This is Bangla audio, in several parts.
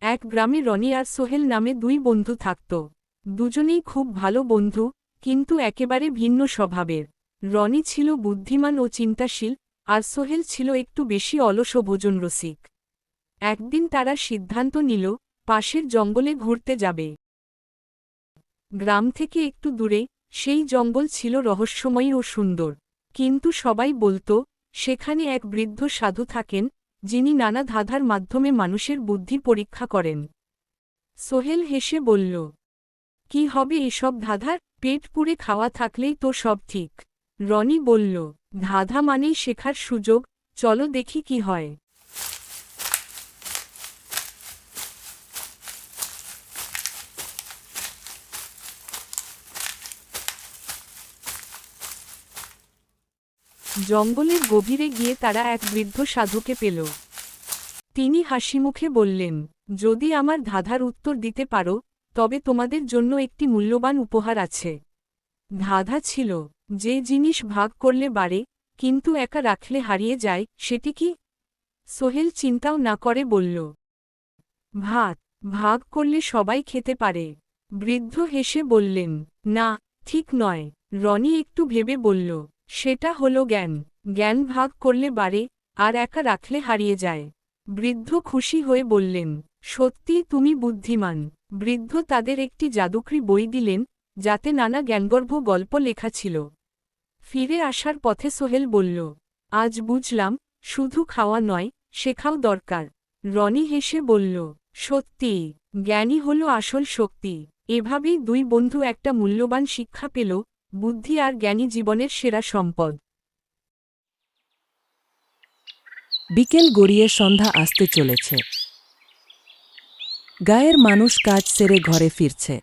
এক গ্রামে রনি আর সোহেল নামে দুই বন্ধু থাকত। দুজনেই খুব ভালো বন্ধু, কিন্তু একেবারে ভিন্ন স্বভাবের। রনি ছিল বুদ্ধিমান ও চিন্তাশীল, আর সোহেল ছিল একটু বেশি অলস ও ভোজনরসিক। একদিন তারা সিদ্ধান্ত নিল পাশের জঙ্গলে ঘুরতে যাবে। গ্রাম থেকে একটু দূরে সেই জঙ্গল ছিল রহস্যময়ী ও সুন্দর, কিন্তু সবাই বলত সেখানে এক বৃদ্ধ সাধু থাকেন, যিনি নানা ধাঁধার মাধ্যমে মানুষের বুদ্ধি পরীক্ষা করেন। সোহেল হেসে বলল, কি হবে এসব ধাঁধার, পেট পুড়ে খাওয়া থাকলেই তো সব ঠিক। রনি বলল, ধাঁধা মানেই শেখার সুযোগ, চলো দেখি কি হয়। জঙ্গলের গভীরে গিয়ে তারা এক বৃদ্ধ সাধুকে পেল। তিনি হাসিমুখে বললেন, যদি আমার ধাঁধার উত্তর দিতে পারো, তবে তোমাদের জন্য একটি মূল্যবান উপহার আছে। ধাঁধা ছিল, যে জিনিস ভাগ করলে বাড়ে, কিন্তু একা রাখলে হারিয়ে যায়, সেটি কি? সোহেল চিন্তাও না করে বলল, ভাত। ভাগ করলে সবাই খেতে পারে। বৃদ্ধ হেসে বললেন, না, ঠিক নয়। রনি একটু ভেবে বলল, সেটা হলো জ্ঞান। জ্ঞান ভাগ করলে বাড়ে, আর একা রাখলে হারিয়ে যায়। বৃদ্ধ খুশি হয়ে বললেন, সত্যি তুমি বুদ্ধিমান। বৃদ্ধ তাদের একটি জাদুকরি বই দিলেন, যাতে নানা জ্ঞানগর্ভ গল্প লেখা ছিল। ফিরে আসার পথে সোহেল বলল, আজ বুঝলাম, শুধু খাওয়া নয়, শেখাও দরকার। রনি হেসে বলল, সত্যি, জ্ঞানী হল আসল শক্তি। এভাবেই দুই বন্ধু একটা মূল্যবান শিক্ষা পেল, বুদ্ধি আর জ্ঞানী জীবনের সেরা সম্পদ। বিকেল গড়িয়ে সন্ধ্যা আসতে চলেছে। গায়ের মানুষ কাজ সেরে ঘরে ফিরছে।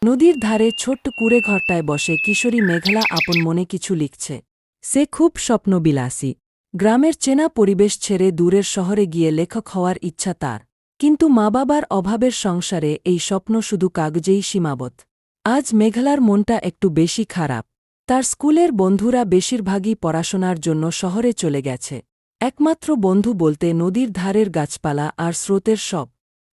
নদীর ধারে ছোট্ট কুঁড়ে ঘরটায় বসে কিশোরী মেঘলা আপন মনে কিছু লিখছে। সে খুব স্বপ্নবিলাসী। গ্রামের চেনা পরিবেশ ছেড়ে দূরের শহরে গিয়ে লেখক হওয়ার ইচ্ছা তার, কিন্তু মা বাবার অভাবের সংসারে এই স্বপ্ন শুধু কাগজেই সীমাবদ্ধ। আজ মেঘলার মনটা একটু বেশি খারাপ। তার স্কুলের বন্ধুরা বেশিরভাগই পড়াশোনার জন্য শহরে চলে গেছে। একমাত্র বন্ধু বলতে নদীর ধারের গাছপালা আর স্রোতের সব।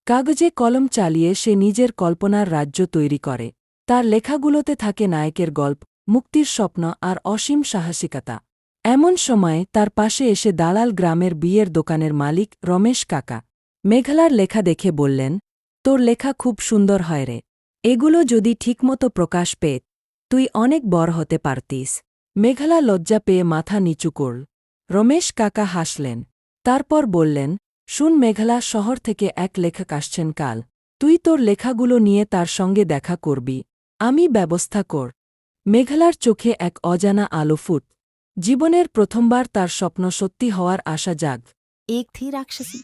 কাগজে কলম চালিয়ে সে নিজের কল্পনার রাজ্য তৈরি করে। তার লেখাগুলোতে থাকে নায়কের গল্প, মুক্তির স্বপ্ন আর অসীম সাহসিকতা। এমন সময় তার পাশে এসে দালাল গ্রামের বিয়ের দোকানের মালিক রমেশ কাকা। মেঘলার লেখা দেখে বললেন, তোর লেখা খুব সুন্দর হয় রে। এগুলো যদি ঠিকমতো প্রকাশ পেত, তুই অনেক বড় হতে পারতিস। মেঘলা লজ্জা পেয়ে মাথা নিচু করল। রমেশ কাকা হাসলেন। তারপর বললেন, শুন মেঘলা, শহর থেকে এক লেখক আসছেন কাল। তুই তোর লেখাগুলো নিয়ে তার সঙ্গে দেখা করবি। আমি ব্যবস্থা কর। মেঘলার চোখে এক অজানা আলো ফুট। জীবনের প্রথমবার তার স্বপ্ন সত্যি হওয়ার আশা জাগ। एक थी राक्षसी।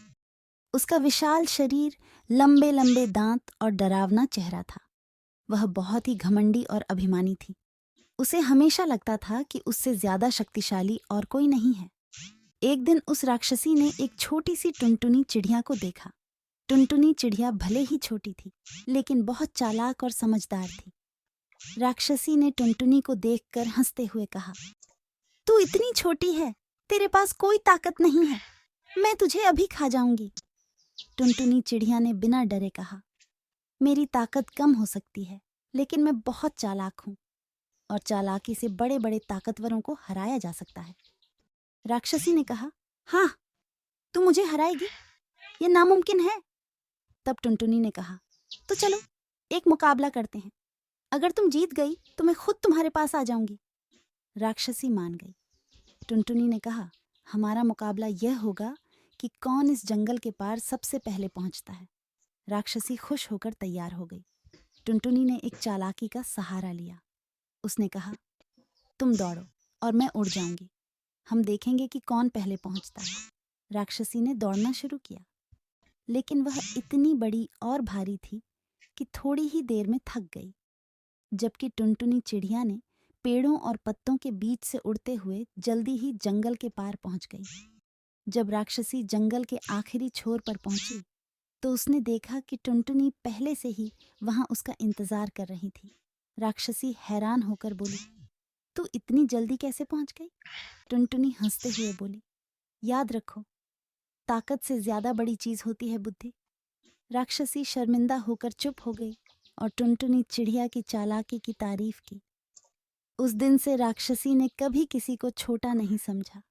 उसका विशाल शरीर, लंबे लंबे दांत और डरावना चेहरा था। वह बहुत ही घमंडी और अभिमानी थी। उसे हमेशा लगता था कि उससे ज्यादा शक्तिशाली और कोई नहीं है। एक दिन उस राक्षसी ने एक छोटी सी टुनटुनी चिड़िया को देखा। टुनटुनी चिड़िया भले ही छोटी थी, लेकिन बहुत चालाक और समझदार थी। राक्षसी ने टुनटुनी को देखकर हंसते हुए कहा, तू इतनी छोटी है, तेरे पास कोई ताकत नहीं है, मैं तुझे अभी खा जाऊंगी। टुनटुनी चिड़िया ने बिना डरे कहा, मेरी ताकत कम हो सकती है, लेकिन मैं बहुत चालाक हूँ, और चालाकी से बड़े बड़े ताकतवरों को हराया जा सकता है। राक्षसी ने कहा, हाँ, तू मुझे हराएगी, ये नामुमकिन है। तब टुनटुनी ने कहा, तो चलो एक मुकाबला करते हैं। अगर तुम जीत गई तो मैं खुद तुम्हारे पास आ जाऊंगी। राक्षसी मान गई। टुनटुनी ने कहा, हमारा मुकाबला यह होगा कि कौन इस जंगल के पार सबसे पहले पहुंचता है। राक्षसी खुश होकर तैयार हो गई। टुनटुनी ने एक चालाकी का सहारा लिया। उसने कहा, तुम दौड़ो और मैं उड़ जाऊंगी, हम देखेंगे कि कौन पहले पहुंचता है। राक्षसी ने दौड़ना शुरू किया, लेकिन वह इतनी बड़ी और भारी थी कि थोड़ी ही देर में थक गई। जबकि टुनटुनी चिड़िया ने पेड़ों और पत्तों के बीच से उड़ते हुए जल्दी ही जंगल के पार पहुंच गई। जब राक्षसी जंगल के आखिरी छोर पर पहुंची, तो उसने देखा कि टुनटुनी पहले से ही वहां उसका इंतजार कर रही थी। राक्षसी हैरान होकर बोली, तू इतनी जल्दी कैसे पहुंच गई? टुनटुनी हंसते हुए बोली, याद रखो, ताकत से ज्यादा बड़ी चीज होती है बुद्धि। राक्षसी शर्मिंदा होकर चुप हो गई और टुनटुनी चिड़िया की चालाकी की तारीफ की। उस दिन से राक्षसी ने कभी किसी को छोटा नहीं समझा।